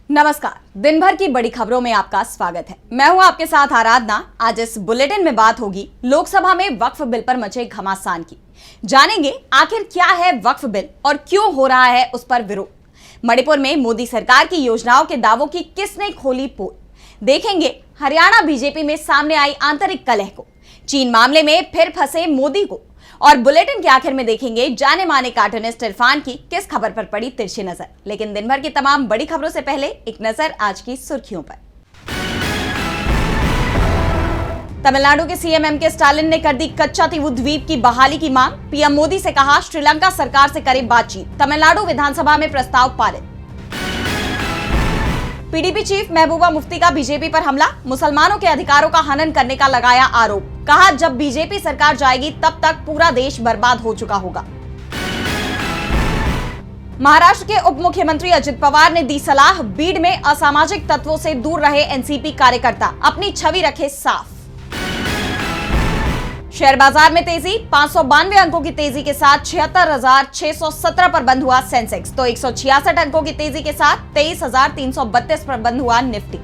नमस्कार। दिन भर की बड़ी खबरों में आपका स्वागत है। मैं हूं आपके साथ आराधना। आज इस बुलेटिन में बात होगी लोकसभा में वक्फ बिल पर मचे घमासान की। जानेंगे आखिर क्या है वक्फ बिल और क्यों हो रहा है उस पर विरोध। मणिपुर में मोदी सरकार की योजनाओं के दावों की किसने खोली पोल। देखेंगे हरियाणा बीजेपी में सामने आई आंतरिक कलह को। चीन मामले में फिर फंसे मोदी को। और बुलेटिन के आखिर में देखेंगे जाने माने कार्टूनिस्ट इरफान की किस खबर पर पड़ी तिरछी नजर। लेकिन दिन भर की तमाम बड़ी खबरों से पहले एक नजर आज की सुर्खियों पर। तमिलनाडु के सीएम एमके स्टालिन ने कर दी कच्चातीवू द्वीप की बहाली की मांग। पीएम मोदी से कहा श्रीलंका सरकार से करे बातचीत। तमिलनाडु विधानसभा में प्रस्ताव पारित। पीडीपी चीफ महबूबा मुफ्ती का बीजेपी पर हमला। मुसलमानों के अधिकारों का हनन करने का लगाया आरोप। कहा जब बीजेपी सरकार जाएगी तब तक पूरा देश बर्बाद हो चुका होगा। महाराष्ट्र के उप मुख्यमंत्री अजित पवार ने दी सलाह। बीड में असामाजिक तत्वों से दूर रहे एनसीपी कार्यकर्ता, अपनी छवि रखे साफ। शेयर बाजार में तेजी। 592 अंकों की तेजी के साथ 76,617 पर बंद हुआ सेंसेक्स, तो 166 अंकों की तेजी के साथ 23,332 पर बंद हुआ निफ्टी।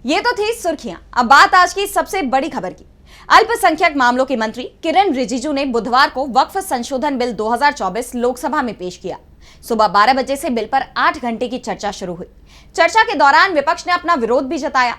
ये तो थी सुर्खियां। अब बात आज की सबसे बड़ी खबर की। अल्पसंख्यक मामलों के मंत्री किरेन रिजिजू ने बुधवार को वक्फ संशोधन बिल 2024 लोकसभा में पेश किया। सुबह 12 बजे से बिल पर 8 घंटे की चर्चा शुरू हुई। चर्चा के दौरान विपक्ष ने अपना विरोध भी जताया।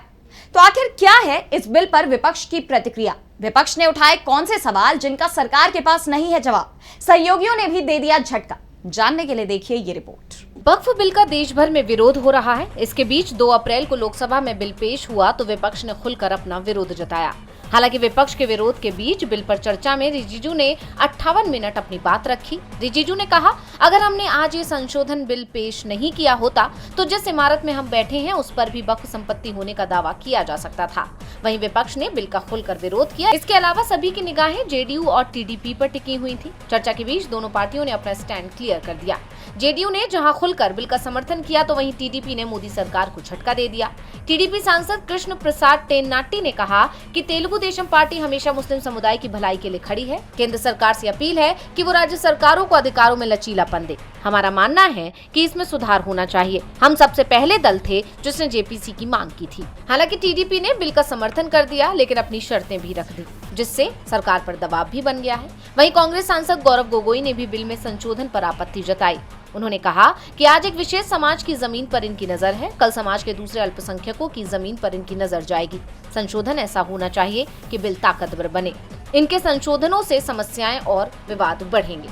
तो आखिर क्या है इस बिल पर विपक्ष की प्रतिक्रिया? विपक्ष ने उठाए कौन से सवाल जिनका सरकार के पास नहीं है जवाब? सहयोगियों ने भी दे दिया झटका। जानने के लिए देखिए ये रिपोर्ट। वक्फ बिल का देश भर में विरोध हो रहा है। इसके बीच 2 अप्रैल को लोकसभा में बिल पेश हुआ तो विपक्ष ने खुलकर अपना विरोध जताया। हालांकि विपक्ष के विरोध के बीच बिल पर चर्चा में रिजिजू ने 58 मिनट अपनी बात रखी। रिजिजू ने कहा, अगर हमने आज ये संशोधन बिल पेश नहीं किया होता तो जिस इमारत में हम बैठे हैं उस पर भी वक्फ संपत्ति होने का दावा किया जा सकता था। वहीं विपक्ष ने बिल का खुलकर विरोध किया। इसके अलावा सभी की निगाहें जेडीयू और टीडीपी पर टिकी हुई थी। चर्चा के बीच दोनों पार्टियों ने अपना स्टैंड क्लियर कर दिया। जेडीयू ने जहां खुलकर बिल का समर्थन किया तो वहीं टीडीपी ने मोदी सरकार को झटका दे दिया। टीडीपी सांसद कृष्ण प्रसाद टेन्नाटी ने कहा कि तेलुगु देशम पार्टी हमेशा मुस्लिम समुदाय की भलाई के लिए खड़ी है। केंद्र सरकार से अपील है कि वो राज्य सरकारों को अधिकारों में लचीलापन दे। हमारा मानना है कि इसमें सुधार होना चाहिए। हम सबसे पहले दल थे जिसने जेपीसी की मांग की थी। हालांकि टीडीपी ने बिल का समर्थन कर दिया लेकिन अपनी शर्तें भी रख दी, जिससे सरकार पर दबाव भी बन गया है। वहीं कांग्रेस सांसद गौरव गोगोई ने भी बिल में संशोधन पर आपत्ति जताई। उन्होंने कहा कि आज एक विशेष समाज की जमीन पर इनकी नजर है, कल समाज के दूसरे अल्पसंख्यकों की जमीन पर इनकी नजर जाएगी। संशोधन ऐसा होना चाहिए कि बिल ताकतवर बने। इनके संशोधनों से समस्याएं और विवाद बढ़ेंगे।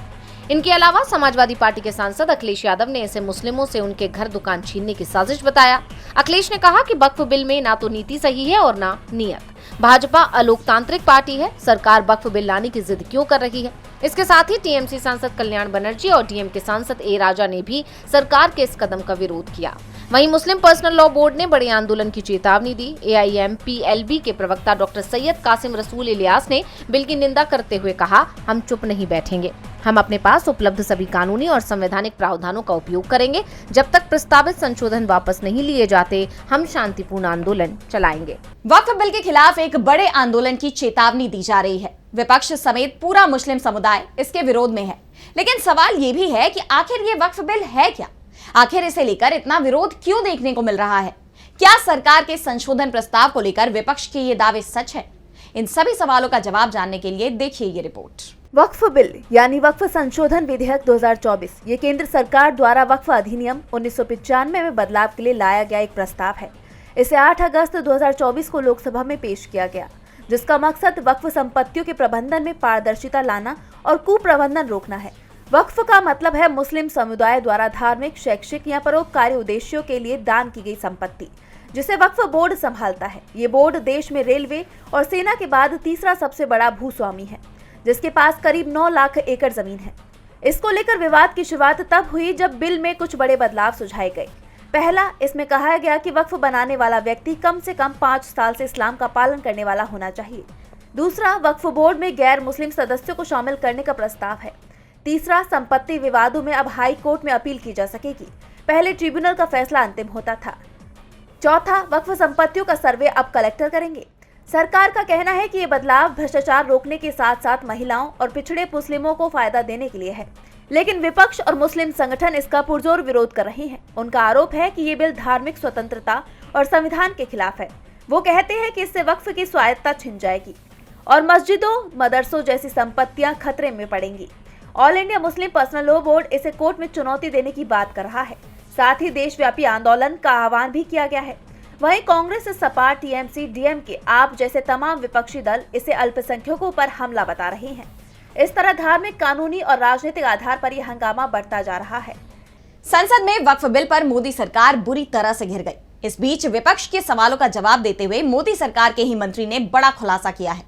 इनके अलावा समाजवादी पार्टी के सांसद अखिलेश यादव ने इसे मुस्लिमों से उनके घर दुकान छीनने की साजिश बताया। अखिलेश ने कहा कि वक्फ बिल में ना तो नीति सही है और ना नियत। भाजपा अलोकतांत्रिक पार्टी है, सरकार वक्फ बिल लाने की जिद क्यों कर रही है? इसके साथ ही टीएमसी सांसद कल्याण बनर्जी और डीएमके सांसद ए राजा ने भी सरकार के इस कदम का विरोध किया। वहीं मुस्लिम पर्सनल लॉ बोर्ड ने बड़े आंदोलन की चेतावनी दी। एआईएमपीएलबी के प्रवक्ता डॉक्टर सैयद कासिम रसूल इलियास ने बिल की निंदा करते हुए कहा, हम चुप नहीं बैठेंगे। हम अपने पास उपलब्ध सभी कानूनी और संवैधानिक प्रावधानों का उपयोग करेंगे। जब तक प्रस्तावित संशोधन वापस नहीं लिए जाते, हम शांतिपूर्ण आंदोलन चलाएंगे। वक्फ बिल के खिलाफ एक बड़े आंदोलन की चेतावनी दी जा रही है। विपक्ष समेत पूरा मुस्लिम समुदाय इसके विरोध में है। लेकिन सवाल ये भी है कि आखिर ये वक्फ बिल है क्या? आखिर इसे लेकर इतना विरोध क्यों देखने को मिल रहा है? क्या सरकार के संशोधन प्रस्ताव को लेकर विपक्ष के ये दावे सच है? इन सभी सवालों का जवाब जानने के लिए देखिए ये रिपोर्ट। वक्फ बिल यानी वक्फ संशोधन विधेयक 2024 ये केंद्र सरकार द्वारा वक्फ अधिनियम 1995 में बदलाव के लिए लाया गया एक प्रस्ताव है। इसे 8 अगस्त 2024 को लोकसभा में पेश किया गया, जिसका मकसद वक्फ संपत्तियों के प्रबंधन में पारदर्शिता लाना और कुप्रबंधन रोकना है। वक्फ का मतलब है मुस्लिम समुदाय द्वारा धार्मिक, शैक्षिक या परोपकारी उद्देश्यों के लिए दान की गई संपत्ति, जिसे वक्फ बोर्ड संभालता है। ये बोर्ड देश में रेलवे और सेना के बाद तीसरा सबसे बड़ा भूस्वामी है, जिसके पास करीब 9 लाख एकड़ जमीन है। इसको लेकर विवाद की शुरुआत तब हुई जब बिल में कुछ बड़े बदलाव सुझाए गए। पहला, इसमें कहा गया कि वक्फ बनाने वाला व्यक्ति कम से कम 5 साल से इस्लाम का पालन करने वाला होना चाहिए। दूसरा, वक्फ बोर्ड में गैर मुस्लिम सदस्यों को शामिल करने का प्रस्ताव है। तीसरा, संपत्ति विवादों में अब हाई कोर्ट में अपील की जा सकेगी, पहले ट्रिब्यूनल का फैसला अंतिम होता था। चौथा, वक्फ संपत्तियों का सर्वे अब कलेक्टर करेंगे। सरकार का कहना है कि ये बदलाव भ्रष्टाचार रोकने के साथ साथ महिलाओं और पिछड़े मुस्लिमों को फायदा देने के लिए है। लेकिन विपक्ष और मुस्लिम संगठन इसका पुरजोर विरोध कर रहे हैं। उनका आरोप है कि ये बिल धार्मिक स्वतंत्रता और संविधान के खिलाफ है। वो कहते हैं कि इससे वक्फ की स्वायत्तता छिन जाएगी और मस्जिदों, मदरसों जैसी संपत्तियां खतरे में पड़ेंगी। All India Muslim personal law board इसे कोर्ट में चुनौती देने की बात कर रहा है। साथ ही देशव्यापी आंदोलन का आह्वान भी किया गया है। वहीं कांग्रेस, सपा, टीएमसी, डीएमके, आप जैसे तमाम विपक्षी दल इसे अल्पसंख्यकों पर हमला बता रहे हैं। इस तरह धार्मिक, कानूनी और राजनीतिक आधार पर यह हंगामा बढ़ता जा रहा है। संसद में वक्फ बिल पर मोदी सरकार बुरी तरह से घिर गई। इस बीच विपक्ष के सवालों का जवाब देते हुए मोदी सरकार के ही मंत्री ने बड़ा खुलासा किया है।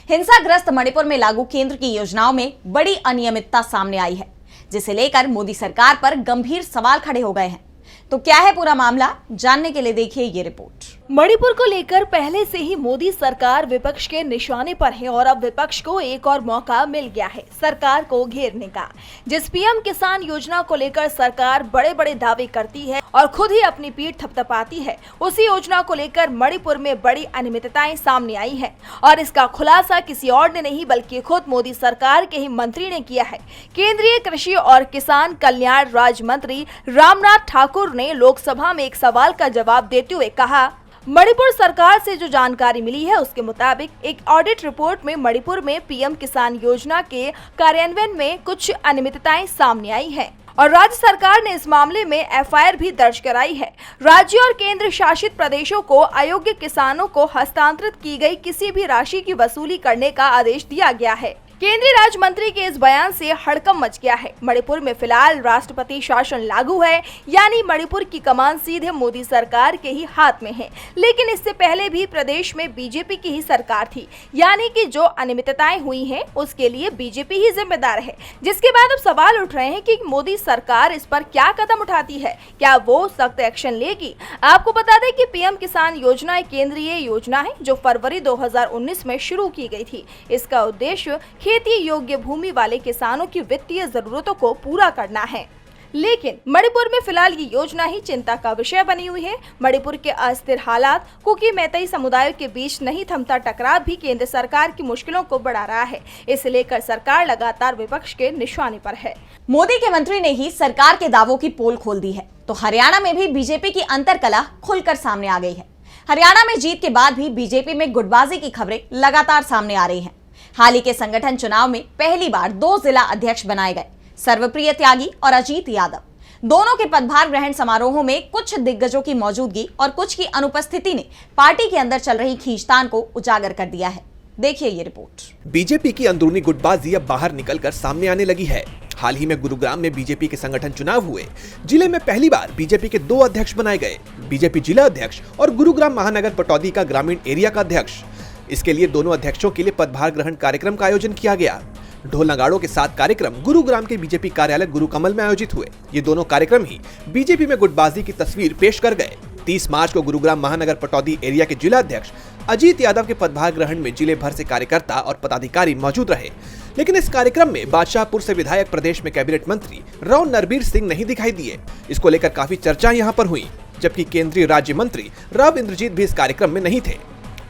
हिंसाग्रस्त मणिपुर में लागू केंद्र की योजनाओं में बड़ी अनियमितता सामने आई है, जिसे लेकर मोदी सरकार पर गंभीर सवाल खड़े हो गए हैं। तो क्या है पूरा मामला, जानने के लिए देखिए ये रिपोर्ट। मणिपुर को लेकर पहले से ही मोदी सरकार विपक्ष के निशाने पर है और अब विपक्ष को एक और मौका मिल गया है सरकार को घेरने का। जिस पीएम किसान योजना को लेकर सरकार बड़े बड़े दावे करती है और खुद ही अपनी पीठ थपथपाती है, उसी योजना को लेकर मणिपुर में बड़ी अनियमितताएं सामने आई है और इसका खुलासा किसी और ने नहीं बल्कि खुद मोदी सरकार के ही मंत्री ने किया है। केंद्रीय कृषि और किसान कल्याण राज्य मंत्री रामनाथ ठाकुर ने लोकसभा में एक सवाल का जवाब देते हुए कहा, मणिपुर सरकार से जो जानकारी मिली है उसके मुताबिक एक ऑडिट रिपोर्ट में मणिपुर में पीएम किसान योजना के कार्यान्वयन में कुछ अनियमितताएं सामने आई हैं और राज्य सरकार ने इस मामले में एफआईआर भी दर्ज कराई है। राज्य और केंद्र शासित प्रदेशों को अयोग्य किसानों को हस्तांतरित की गई किसी भी राशि की वसूली करने का आदेश दिया गया है। केंद्रीय राज्य मंत्री के इस बयान से हड़कंप मच गया है। मणिपुर में फिलहाल राष्ट्रपति शासन लागू है, यानी मणिपुर की कमान सीधे मोदी सरकार के ही हाथ में है। लेकिन इससे पहले भी प्रदेश में बीजेपी की ही सरकार थी, यानी कि जो अनियमितताएं हुई हैं उसके लिए बीजेपी ही जिम्मेदार है। जिसके बाद अब सवाल उठ रहे हैं कि मोदी सरकार इस पर क्या कदम उठाती है, क्या वो सख्त एक्शन लेगी। आपको बता दें कि पीएम किसान योजना एक केंद्रीय योजना है जो फरवरी 2019 में शुरू की गई थी। इसका उद्देश्य खेती योग्य भूमि वाले किसानों की वित्तीय जरूरतों को पूरा करना है। लेकिन मणिपुर में फिलहाल ये योजना ही चिंता का विषय बनी हुई है। मणिपुर के अस्थिर हालात, कुकी मैतेई समुदायों के बीच नहीं थमता टकराव भी केंद्र सरकार की मुश्किलों को बढ़ा रहा है। इसे लेकर सरकार लगातार विपक्ष के निशाने पर है। मोदी के मंत्री ने ही सरकार के दावों की पोल खोल दी है, तो हरियाणा में भी बीजेपी की अंतरकला खुलकर सामने आ गई है। हरियाणा में जीत के बाद भी बीजेपी में गुटबाजी की खबरें लगातार सामने आ रही हैं। हाल ही के संगठन चुनाव में पहली बार 2 जिला अध्यक्ष बनाए गए, सर्वप्रिय त्यागी और अजीत यादव। दोनों के पदभार ग्रहण समारोहों में कुछ दिग्गजों की मौजूदगी और कुछ की अनुपस्थिति ने पार्टी के अंदर चल रही खींचतान को उजागर कर दिया है। देखिए ये रिपोर्ट। बीजेपी की अंदरूनी गुटबाजी अब बाहर निकलकर सामने आने लगी है। हाल ही में गुरुग्राम में बीजेपी के संगठन चुनाव हुए। जिले में पहली बार बीजेपी के 2 अध्यक्ष बनाए गए, बीजेपी जिला अध्यक्ष और गुरुग्राम महानगर पटौदी का ग्रामीण एरिया का अध्यक्ष। इसके लिए दोनों अध्यक्षों के लिए पदभार ग्रहण कार्यक्रम का आयोजन किया गया। ढोल नगाड़ों के साथ कार्यक्रम गुरुग्राम के बीजेपी कार्यालय गुरु कमल में आयोजित हुए। ये दोनों कार्यक्रम ही बीजेपी में गुटबाजी की तस्वीर पेश कर गए। 30 मार्च को गुरुग्राम महानगर पटौदी एरिया के जिला अध्यक्ष अजीत यादव के पदभार ग्रहण में जिले भर से कार्यकर्ता और पदाधिकारी मौजूद रहे। लेकिन इस कार्यक्रम में बादशाहपुर से विधायक, प्रदेश में कैबिनेट मंत्री राव नरबीर सिंह नहीं दिखाई दिए। इसको लेकर काफी चर्चा यहाँ पर हुई, जबकि केंद्रीय राज्य मंत्री राव इंद्रजीत भी इस कार्यक्रम में नहीं थे।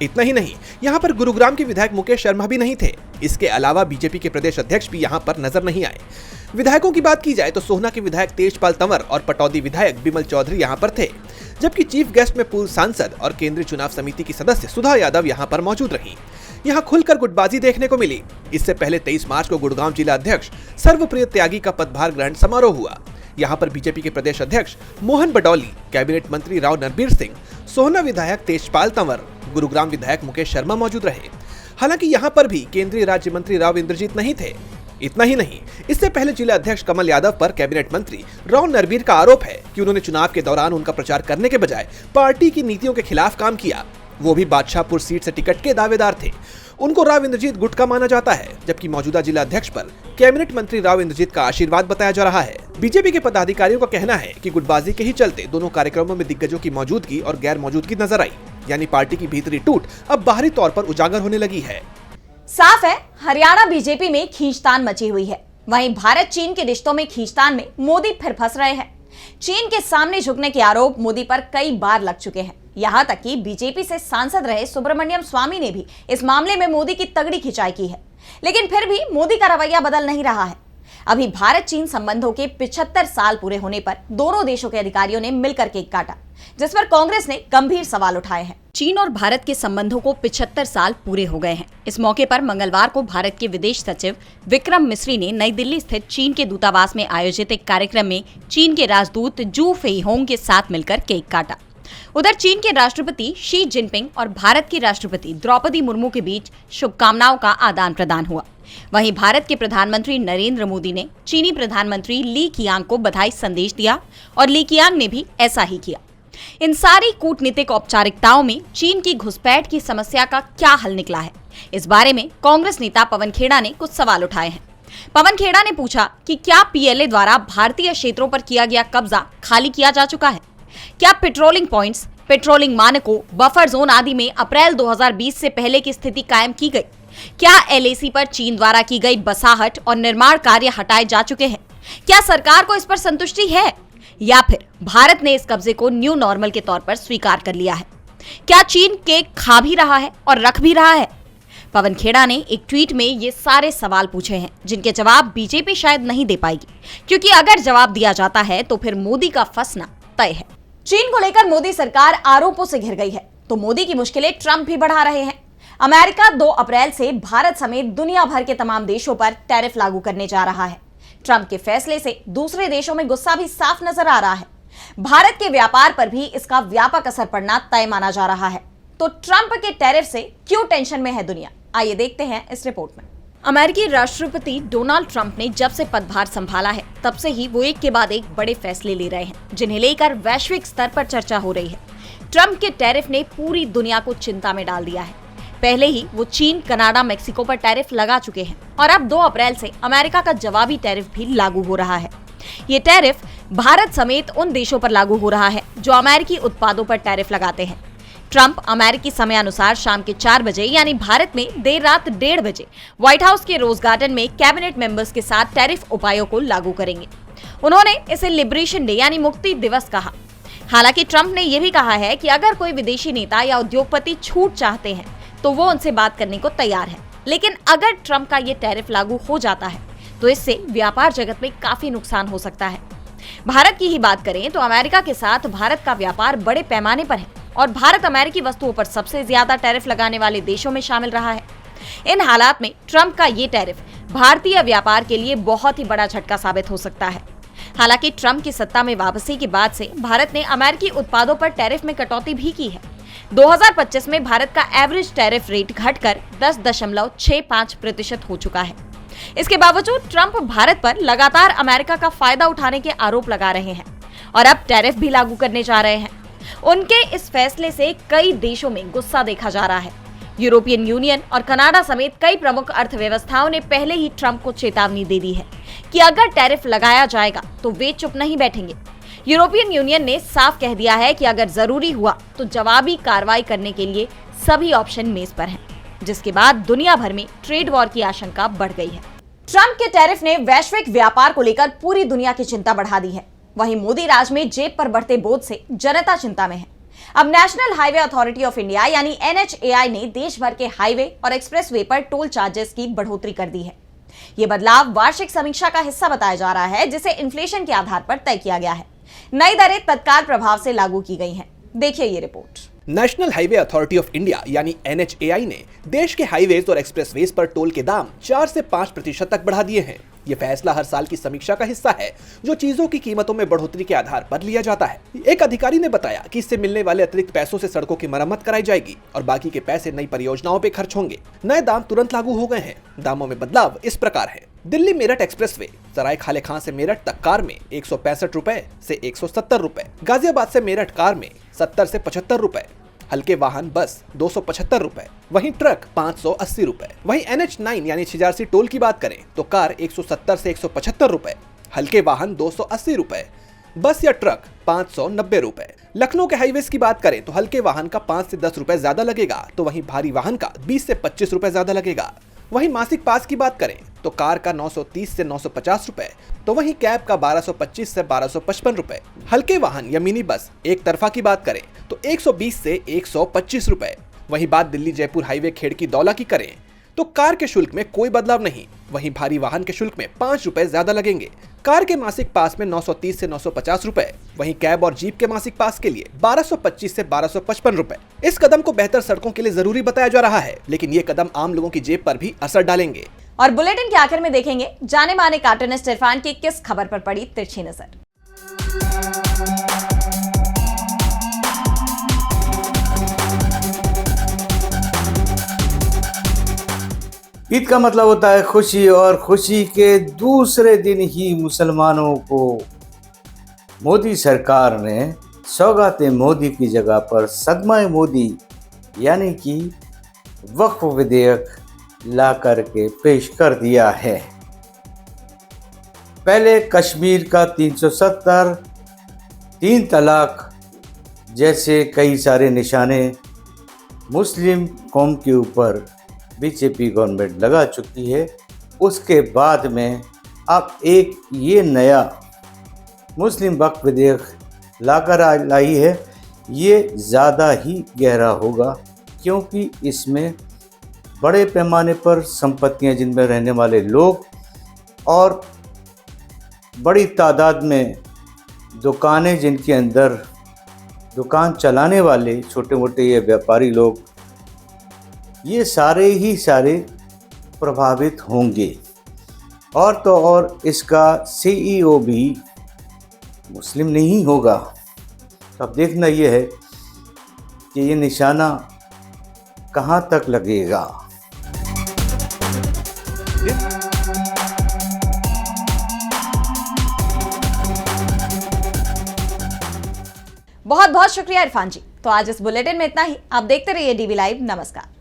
इतना ही नहीं, यहाँ पर गुरुग्राम के विधायक मुकेश शर्मा भी नहीं थे। इसके अलावा बीजेपी के प्रदेश अध्यक्ष भी यहाँ पर नजर नहीं आए। विधायकों की बात की जाए तो सोहना के विधायक तेजपाल तंवर और पटौदी विधायक बिमल चौधरी यहाँ पर थे, जबकि चीफ गेस्ट में पूर्व सांसद और केंद्रीय चुनाव समिति की सदस्य सुधा यादव यहाँ पर मौजूद रही। यहाँ खुलकर गुटबाजी देखने को मिली। इससे पहले 23 मार्च को गुड़गांव जिला अध्यक्ष सर्वप्रिय त्यागी का पदभार ग्रहण समारोह हुआ। यहाँ पर बीजेपी के प्रदेश अध्यक्ष मोहन बडौली, कैबिनेट मंत्री राव नरबीर सिंह, सोहना विधायक तेजपाल तंवर, गुरुग्राम विधायक मुकेश शर्मा मौजूद रहे। हालांकि यहाँ पर भी केंद्रीय राज्य मंत्री राव इंद्रजीत नहीं थे। इतना ही नहीं, इससे पहले जिला अध्यक्ष कमल यादव पर कैबिनेट मंत्री राव नरबीर का आरोप है कि उन्होंने चुनाव के दौरान उनका प्रचार करने के बजाय पार्टी की नीतियों के खिलाफ काम किया। वो भी बादशाहपुर सीट से टिकट के दावेदार थे। उनको राव इंद्रजीत गुट का माना जाता है, जबकि मौजूदा जिला अध्यक्ष पर कैबिनेट मंत्री राव इंद्रजीत का आशीर्वाद बताया जा रहा है। बीजेपी के पदाधिकारियों का कहना है कि गुटबाजी के ही चलते दोनों कार्यक्रमों में दिग्गजों की मौजूदगी और गैर मौजूदगी नजर आई, यानी पार्टी की भीतरी टूट अब बाहरी तौर पर उजागर होने लगी है। साफ है, हरियाणा बीजेपी में खींचतान मची हुई है। वहीं भारत चीन के रिश्तों में खींचतान में मोदी फिर फंस रहे हैं। चीन के सामने झुकने के आरोप मोदी पर कई बार लग चुके हैं। यहां तक कि बीजेपी से सांसद रहे सुब्रमण्यम स्वामी ने भी इस मामले में मोदी की तगड़ी खिंचाई की है। लेकिन फिर भी मोदी का रवैया बदल नहीं रहा है। अभी भारत चीन संबंधों के 75 साल पूरे होने पर दोनों देशों के अधिकारियों ने मिलकर केक काटा, जिस पर कांग्रेस ने गंभीर सवाल उठाए हैं। चीन और भारत के संबंधों को 75 साल पूरे हो गए हैं। इस मौके पर मंगलवार को भारत के विदेश सचिव विक्रम मिस्री ने नई दिल्ली स्थित चीन के दूतावास में आयोजित एक कार्यक्रम में चीन के राजदूत जू फेईहोंग के साथ मिलकर केक काटा। उधर चीन के राष्ट्रपति शी जिनपिंग और भारत की राष्ट्रपति द्रौपदी मुर्मू के बीच शुभकामनाओं का आदान प्रदान हुआ। वहीं भारत के प्रधानमंत्री नरेंद्र मोदी ने चीनी प्रधानमंत्री ली कियांग को बधाई संदेश दिया और ली कियांग ने भी ऐसा ही किया। इन सारी कूटनीतिक औपचारिकताओं में चीन की घुसपैठ की समस्या का क्या हल निकला है, इस बारे में कांग्रेस नेता पवन खेड़ा ने कुछ सवाल उठाए हैं। पवन खेड़ा ने पूछा कि क्या पीएलए द्वारा भारतीय क्षेत्रों पर किया गया कब्जा खाली किया जा चुका है? क्या पेट्रोलिंग पॉइंट्स, पेट्रोलिंग मानकों, बफर जोन आदि में अप्रैल 2020 से पहले की स्थिति कायम की गई? क्या एलएसी पर चीन द्वारा की गई बसाहट और निर्माण कार्य हटाए जा चुके हैं? क्या सरकार को इस पर संतुष्टि है या फिर भारत ने इस कब्जे को न्यू नॉर्मल के तौर पर स्वीकार कर लिया है? क्या चीन केक खा भी रहा है और रख भी रहा है? पवन खेड़ा ने एक ट्वीट में ये सारे सवाल पूछे हैं, जिनके जवाब बीजेपी शायद नहीं दे पाएगी, क्योंकि अगर जवाब दिया जाता है तो फिर मोदी का फंसना तय है। चीन को लेकर मोदी सरकार आरोपों से घिर गई है, तो मोदी की मुश्किलें ट्रंप भी बढ़ा रहे हैं। अमेरिका 2 अप्रैल से भारत समेत दुनिया भर के तमाम देशों पर टैरिफ लागू करने जा रहा है। ट्रंप के फैसले से दूसरे देशों में गुस्सा भी साफ नजर आ रहा है। भारत के व्यापार पर भी इसका व्यापक असर पड़ना तय माना जा रहा है। तो ट्रंप के टैरिफ से क्यों टेंशन में है दुनिया? आइए देखते हैं इस रिपोर्ट में। अमेरिकी राष्ट्रपति डोनाल्ड ट्रंप ने जब से पदभार संभाला है, तब से ही वो एक के बाद एक बड़े फैसले ले रहे हैं, जिन्हें लेकर वैश्विक स्तर पर चर्चा हो रही है। ट्रंप के टैरिफ ने पूरी दुनिया को चिंता में डाल दिया है। पहले ही वो चीन, कनाडा, मेक्सिको पर टैरिफ लगा चुके हैं और अब 2 अप्रैल से अमेरिका का जवाबी टैरिफ भी लागू हो रहा है। ये टैरिफ भारत समेत उन देशों पर लागू हो रहा है जो अमेरिकी उत्पादों पर टैरिफ लगाते हैं। ट्रंप अमेरिकी समय अनुसार शाम के 4 बजे यानी भारत में देर रात 1:30 बजे व्हाइट हाउस के रोज गार्डन में कैबिनेट मेंबर्स के साथ टैरिफ उपायों को लागू करेंगे। उन्होंने इसे लिबरेशन डे यानी मुक्ति दिवस कहा। हालांकि ट्रंप ने यह भी कहा है कि अगर कोई विदेशी नेता या उद्योगपति छूट चाहते हैं तो वो उनसे बात करने को तैयार है। लेकिन अगर ट्रंप का ये टैरिफ लागू हो जाता है तो इससे व्यापार जगत में काफी नुकसान हो सकता है। भारत की ही बात करें तो अमेरिका के साथ भारत का व्यापार बड़े पैमाने पर है और भारत अमेरिकी वस्तुओं पर सबसे ज्यादा टैरिफ लगाने वाले देशों में शामिल रहा है। इन हालात में ट्रंप का ये टैरिफ भारतीय व्यापार के लिए बहुत ही बड़ा झटका साबित हो सकता है। हालांकि ट्रंप की सत्ता में वापसी के बाद से भारत ने अमेरिकी उत्पादों पर टैरिफ में कटौती भी की है। 2025 में भारत का एवरेज टैरिफ रेट घटकर 10.65% हो चुका है। इसके बावजूद ट्रंप भारत पर लगातार अमेरिका का फायदा उठाने के आरोप लगा रहे हैं और अब टैरिफ भी लागू करने जा रहे हैं। उनके इस फैसले से कई देशों में गुस्सा देखा जा रहा है। यूरोपियन यूनियन और कनाडा समेत कई प्रमुख अर्थव्यवस्थाओं ने पहले ही ट्रंप को चेतावनी दे दी है कि अगर टैरिफ लगाया जाएगा तो वे चुप नहीं बैठेंगे। यूरोपियन यूनियन ने साफ कह दिया है कि अगर जरूरी हुआ तो जवाबी कार्रवाई करने के लिए सभी ऑप्शन मेज पर हैं, जिसके बाद दुनिया भर में ट्रेड वॉर की आशंका बढ़ गई है। ट्रंप के टैरिफ ने वैश्विक व्यापार को लेकर पूरी दुनिया की चिंता बढ़ा दी है। वहीं मोदी राज में जेब पर बढ़ते बोझ से जनता चिंता में है। अब national highway authority of India यानी NHAI ने देश भर के हाईवे और एक्सप्रेसवे पर टोल चार्जेस की बढ़ोतरी कर दी है। ये बदलाव वार्षिक समीक्षा का हिस्सा बताया जा रहा है, जिसे इन्फ्लेशन के आधार पर तय किया गया है। नई दरें तत्काल प्रभाव से लागू की गई हैं। देखिए ये report. National highway authority of India यानी NHAI ने देश के हाईवेज और एक्सप्रेसवेज पर टोल के दाम 4 से 5% तक बढ़ा दिए हैं। ये फैसला हर साल की समीक्षा का हिस्सा है, जो चीजों की कीमतों में बढ़ोतरी के आधार पर लिया जाता है। एक अधिकारी ने बताया कि इससे मिलने वाले अतिरिक्त पैसों से सड़कों की मरम्मत कराई जाएगी और बाकी के पैसे नई परियोजनाओं पे खर्च होंगे। नए दाम तुरंत लागू हो गए हैं। दामों में बदलाव इस प्रकार है। दिल्ली मेरठ एक्सप्रेसवे सराय खाले खां से मेरठ तक कार में 165 रुपए से 170 रुपए, गाजियाबाद से मेरठ कार में 70 से 75 रुपए, हल्के वाहन बस 275 रुपए, वहीं ट्रक 580 रुपए। वहीं NH9 यानी छिजारसी टोल की बात करें तो कार 170 से 175 रुपए, हल्के वाहन 280 रुपए, बस या ट्रक 590 रुपए। लखनऊ के हाईवेज की बात करें तो हल्के वाहन का 5 से 10 रुपए ज्यादा लगेगा, तो वहीं भारी वाहन का 20 से 25 रुपए ज्यादा लगेगा। वहीं मासिक पास की बात करें तो कार का 930 से 950 रुपए, तो वहीं कैब का 1225 से 1255 रुपए। हल्के वाहन या मिनी बस एक तरफा की बात करें तो 120 से 125 रुपए। वहीं बात दिल्ली जयपुर हाईवे खेड़की दौला की करें तो कार के शुल्क में कोई बदलाव नहीं। वहीं भारी वाहन के शुल्क में 5 रुपए ज्यादा लगेंगे। कार के मासिक पास में 930 से 950 रुपए, वहीं कैब और जीप के मासिक पास के लिए 1225 से 1255 रुपए। इस कदम को बेहतर सड़कों के लिए जरूरी बताया जा रहा है, लेकिन ये कदम आम लोगों की जेब पर भी असर डालेंगे। और बुलेटिन के आखिर में देखेंगे जाने माने कार्टूनिस्ट इरफान की किस खबर पर पड़ी तिरछी नजर। ईद का मतलब होता है खुशी, और खुशी के दूसरे दिन ही मुसलमानों को मोदी सरकार ने सौगाते मोदी की जगह पर सदमा मोदी यानी कि वक्फ विधेयक ला करके पेश कर दिया है। पहले कश्मीर का 370, 3 तलाक जैसे कई सारे निशाने मुस्लिम कौम के ऊपर बीजेपी गवर्नमेंट लगा चुकी है। उसके बाद में अब एक ये नया मुस्लिम वक्फ विधेयक लाकर लाई है। ये ज़्यादा ही गहरा होगा, क्योंकि इसमें बड़े पैमाने पर संपत्तियां जिनमें रहने वाले लोग और बड़ी तादाद में दुकानें जिनके अंदर दुकान चलाने वाले छोटे मोटे ये व्यापारी लोग, ये सारे प्रभावित होंगे। और तो और इसका CEO भी मुस्लिम नहीं होगा। अब देखना ये है कि ये निशाना कहाँ तक लगेगा। बहुत बहुत शुक्रिया इरफान जी। तो आज इस बुलेटिन में इतना ही। आप देखते रहिए DV लाइव। नमस्कार।